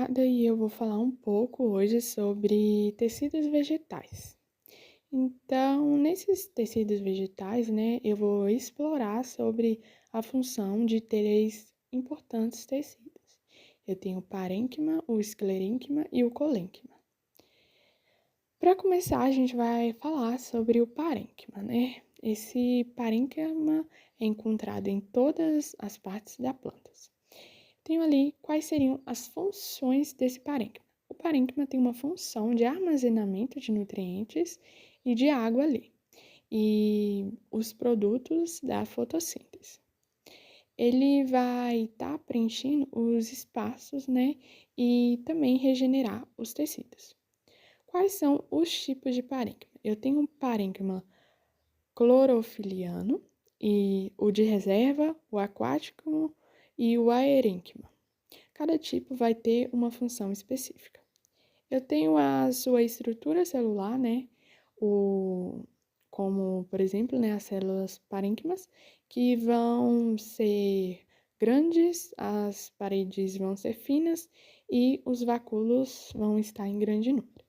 Eduarda e eu vou falar um pouco hoje sobre tecidos vegetais. Então, nesses tecidos vegetais, né, eu vou explorar sobre a função de três importantes tecidos. Eu tenho o parênquima, o esclerênquima e o colênquima. Para começar, a gente vai falar sobre o parênquima, né? Esse parênquima é encontrado em todas as partes da planta. Tenho ali quais seriam as funções desse parênquima. O parênquima tem uma função de armazenamento de nutrientes e de água ali, e os produtos da fotossíntese. Ele vai estar preenchendo os espaços, né, e também regenerar os tecidos. Quais são os tipos de parênquima? Eu tenho um parênquima clorofiliano, e o de reserva, o aquático e o aerênquima. Cada tipo vai ter uma função específica. Eu tenho a sua estrutura celular, né? Como, por exemplo, né, as células parênquimas, que vão ser grandes, as paredes vão ser finas e os vacúolos vão estar em grande número.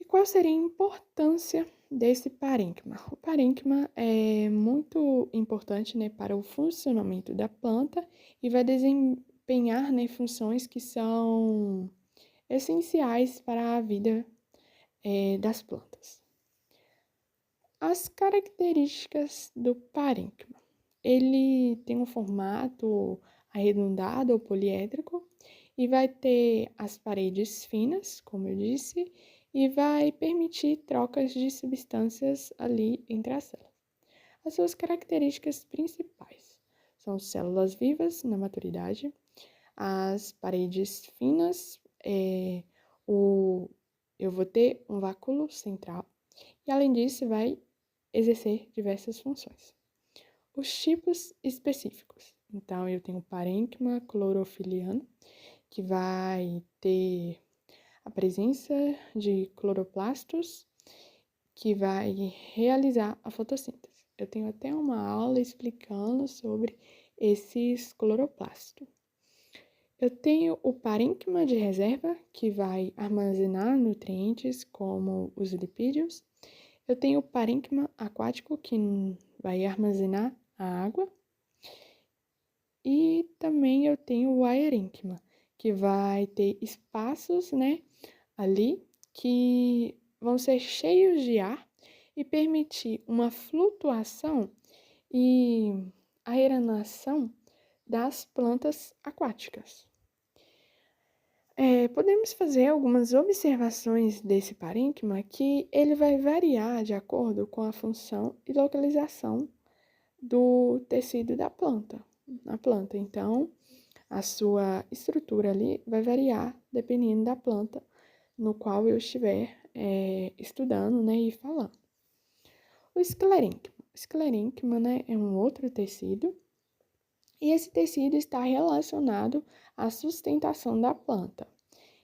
E qual seria a importância desse parênquima? O parênquima é muito importante, né, para o funcionamento da planta e vai desempenhar, né, funções que são essenciais para a vida das plantas. As características do parênquima. Ele tem um formato arredondado ou poliédrico e vai ter as paredes finas, como eu disse, e vai permitir trocas de substâncias ali entre as células. As suas características principais são células vivas na maturidade, as paredes finas, eu vou ter um vacúolo central e, além disso, vai exercer diversas funções. Os tipos específicos. Então, eu tenho o parênquima clorofiliano, que vai ter a presença de cloroplastos, que vai realizar a fotossíntese. Eu tenho até uma aula explicando sobre esses cloroplastos. Eu tenho o parênquima de reserva, que vai armazenar nutrientes como os lipídios. Eu tenho o parênquima aquático, que vai armazenar a água. E também eu tenho o aerênquima, que vai ter espaços, né, ali que vão ser cheios de ar e permitir uma flutuação e aerenação das plantas aquáticas. Podemos fazer algumas observações desse parênquima que ele vai variar de acordo com a função e localização do tecido da planta, na planta. Então, a sua estrutura ali vai variar dependendo da planta no qual eu estiver estudando, né, e falando. O esclerênquima. O esclerênquima, né, é um outro tecido e esse tecido está relacionado à sustentação da planta.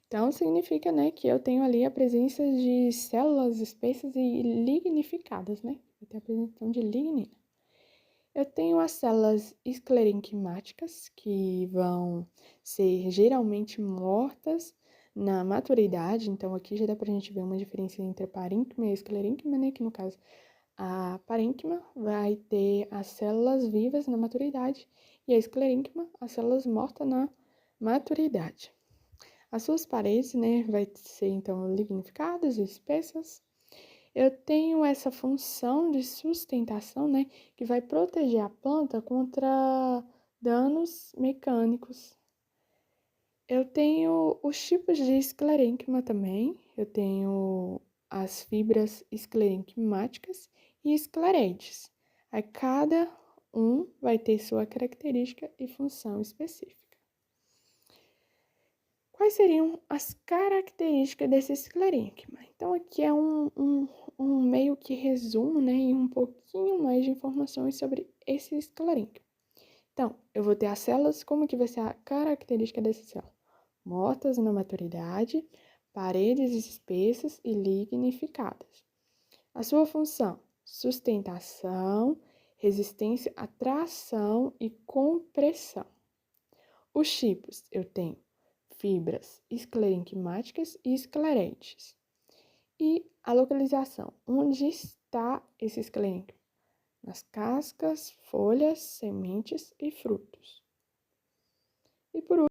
Então, significa, né, que eu tenho ali a presença de células espessas e lignificadas, né? Eu tenho a presença de lignina. Eu tenho as células esclerênquimáticas, que vão ser geralmente mortas na maturidade. Então, aqui já dá pra gente ver uma diferença entre a parênquima e a esclerênquima, né? Que no caso, a parênquima vai ter as células vivas na maturidade e a esclerênquima, as células mortas na maturidade. As suas paredes, né, vai ser então lignificadas e espessas. Eu tenho essa função de sustentação, né, que vai proteger a planta contra danos mecânicos. Eu tenho os tipos de esclerênquima também. Eu tenho as fibras esclerênquimáticas e esclereides. Aí cada um vai ter sua característica e função específica. Quais seriam as características desse esclerênquima? Então, aqui é um meio que resumo, né, e um pouquinho mais de informações sobre esse esclerênquima. Então, eu vou ter as células, como que vai ser a característica dessa célula? Mortas na maturidade, paredes espessas e lignificadas. A sua função: sustentação, resistência à tração e compressão. Os tipos, eu tenho fibras esclerenquimáticas e escleretes. E a localização, onde está esse esclerênquima? Nas cascas, folhas, sementes e frutos. E por